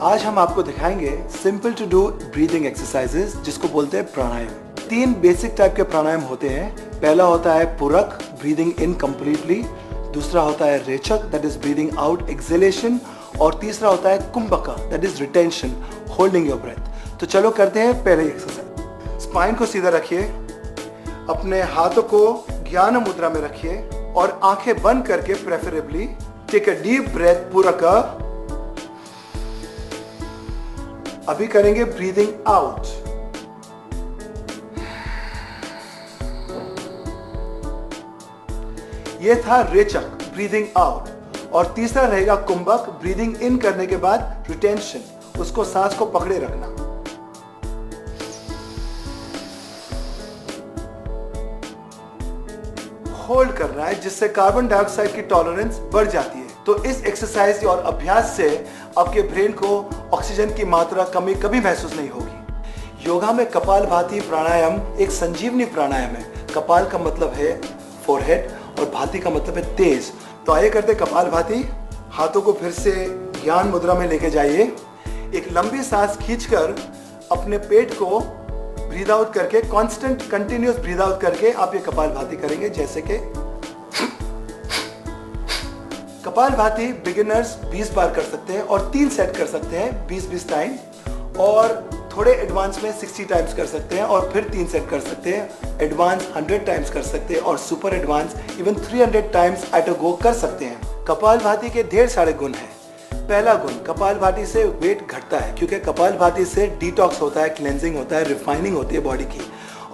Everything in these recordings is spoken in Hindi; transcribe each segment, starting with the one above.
आज हम आपको दिखाएंगे simple to do breathing exercises जिसको बोलते हैं प्राणायाम। 3 बेसिक टाइप के प्राणायाम होते हैं। पहला होता है पूरक, ब्रीदिंग इन कंप्लीटली। दूसरा होता है रेचक, that is breathing out, exhalation. और तीसरा होता है कुंभका, that is retention, holding your breath. तो चलो करते हैं पहले एक्सरसाइज। स्पाइन को सीधा रखिए, अपने हाथों को ज्ञान मुद्रा में रखिए और आंखें बंद करके preferably take a deep breath पूरका। अभी करेंगे ब्रीदिंग आउट। यह था रेचक, ब्रीदिंग आउट। और तीसरा रहेगा कुंभक, ब्रीदिंग इन करने के बाद रिटेंशन, उसको सांस को पकड़े रखना। होल्ड करना है, जिससे कार्बन डाइऑक्साइड की टॉलरेंस बढ़ जाती है। तो इस एक्सरसाइज और अभ्यास से आपके ब्रेन को ऑक्सीजन की मात्रा कमी कभी महसूस नहीं होगी। योगा में कपालभाति प्राणायाम एक संजीवनी प्राणायाम है। कपाल का मतलब है फोरहेड और भाति का मतलब है तेज। तो आइए करते कपालभाति। हाथों को फिर से ज्ञान मुद्रा में लेके जाइए। एक लंबी सांस खींचकर अपने पेट को ब्रीद आउट करके, कांस्टेंट कंटिन्यूअस ब्रीद आउट करके आप ये कपालभाति करेंगे। जैसे कि कपालभाति बिगिनर्स 20 बार कर सकते हैं और 3 सेट कर सकते हैं 20-20 टाइम, और थोड़े एडवांस में 60 टाइम्स कर सकते हैं और फिर 3 सेट कर सकते हैं। एडवांस 100 टाइम्स कर सकते हैं और super advance even 300 times at a go कर सकते हैं। कपालभाति के ढेर सारे गुण हैं। पहला गुण, कपालभाति से वेट घटता है, क्योंकि कपालभाति से डिटॉक्स होता है, क्लेंजिंग होता है, रिफाइनिंग होती है बॉडी की।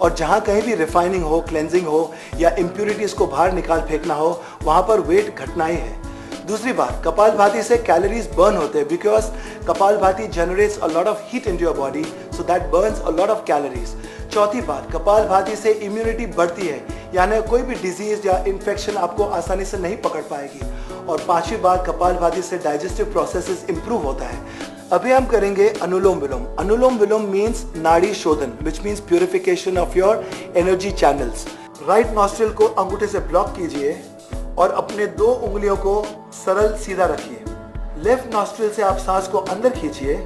और जहां कहीं भी रिफाइनिंग हो, क्लेंजिंग हो या इम्प्यूरिटीज को बाहर निकाल फेंकना हो, वहां पर वेट घटना ही है। दूसरी बात, कपालभाति से कैलोरीज बर्न होते हैं, because kapalbhati generates a lot of heat into your body, so that Burns a lot of calories. चौथी बात, कपालभाति से इम्यूनिटी बढ़ती है, यानी कोई भी डिजीज या इन्फेक्शन आपको आसानी से नहीं पकड़ पाएगी। और पांचवी बात, कपालभाति से डाइजेस्टिव प्रोसेसेस इंप्रूव होता है। अभी हम करेंगे अनुलोम विलोम। अनुलोम विलोम मीन्स नाड़ी शोधन, which means purification of your energy channels. Right nostril को अंगूठे से ब्लॉक कीजिए और अपने 2 उंगलियों को सरल सीधा रखिए। लेफ्ट नॉस्ट्रिल से आप सांस को अंदर खींचिए,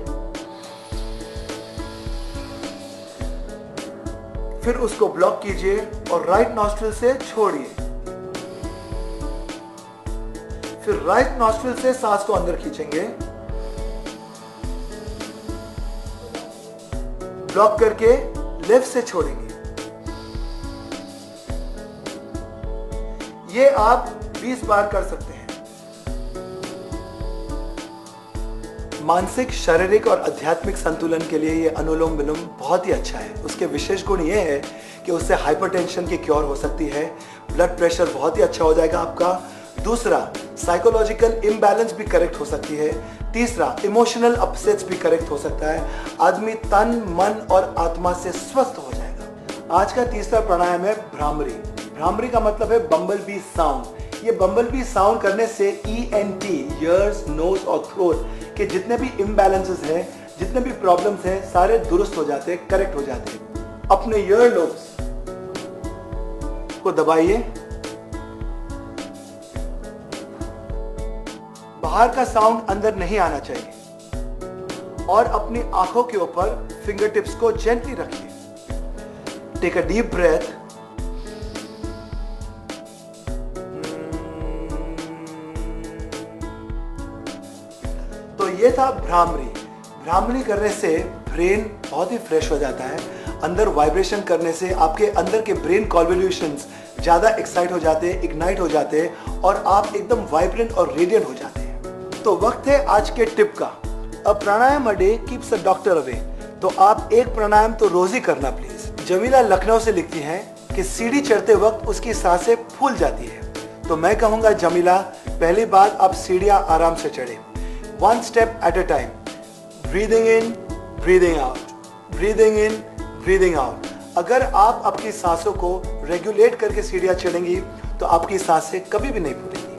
फिर उसको ब्लॉक कीजिए और राइट नॉस्ट्रिल से छोड़िए। फिर राइट नॉस्ट्रिल से सांस को अंदर खींचेंगे, ब्लॉक करके लेफ्ट से छोड़ेंगे। ये आप 20 बार कर सकते हैं। मानसिक, शारीरिक और आध्यात्मिक संतुलन के लिए ये अनुलोम विलोम बहुत ही अच्छा है। उसके विशेष गुण ये है कि उससे हाइपरटेंशन की क्योर हो सकती है, ब्लड प्रेशर बहुत ही अच्छा हो जाएगा आपका। दूसरा, साइकोलॉजिकल इम्बैलेंस भी करेक्ट हो सकती है। तीसरा, इमोशनल अपसेट्स भी करेक्ट हो सकता है। आदमी तन, मन और आत्मा से स्वस्थ हो जाएगा। आज का तीसरा प्राणायाम है भ्रामरी। भ्रामरी का मतलब है बम्बल बी साउंड। ये बम्बल बी साउंड करने से ENT, ईयर्स, नोज और थ्रोट के जितने भी इम्बैलेंसेस हैं, जितने भी प्रॉब्लम्स हैं, सारे दुरुस्त हो जाते हैं, करेक्ट हो जाते हैं। अपने ईयर लोब्स को दबाइए, बाहर का साउंड अंदर नहीं आना चाहिए, और अपनी आंखों के ऊपर फिंगर टिप्स को जेंटली रखिए। Take a deep breath. तो ये था भ्रामरी। भ्रामरी करने से ब्रेन बहुत ही फ्रेश हो जाता है। अंदर वाइब्रेशन करने से आपके अंदर के ब्रेन कॉन्वोल्यूशंस ज्यादा एक्साइट हो जाते हैं, इग्नाइट हो जाते हैं और आप एकदम वाइब्रेंट और रेडियंट हो जाते हैं। तो वक्त है आज के टिप का। A pranayama a day keeps a doctor away. तो आप एक प्राणायाम तो रोज ही करना प्लीज। जमीला लखनऊ से लिखती हैं कि सीढ़ी चढ़ते वक्त उसकी सांसें फूल जाती है। तो मैं कहूंगा जमीला, पहली बात आप सीढ़ियां आराम से चढ़े, 1 step at a time, breathing in, breathing out, breathing in, breathing out। अगर आप अपनी सांसों को रेगुलेट करके सीढ़ियां चढ़ेंगी तो आपकी सांसें कभी भी नहीं फूलेंगी।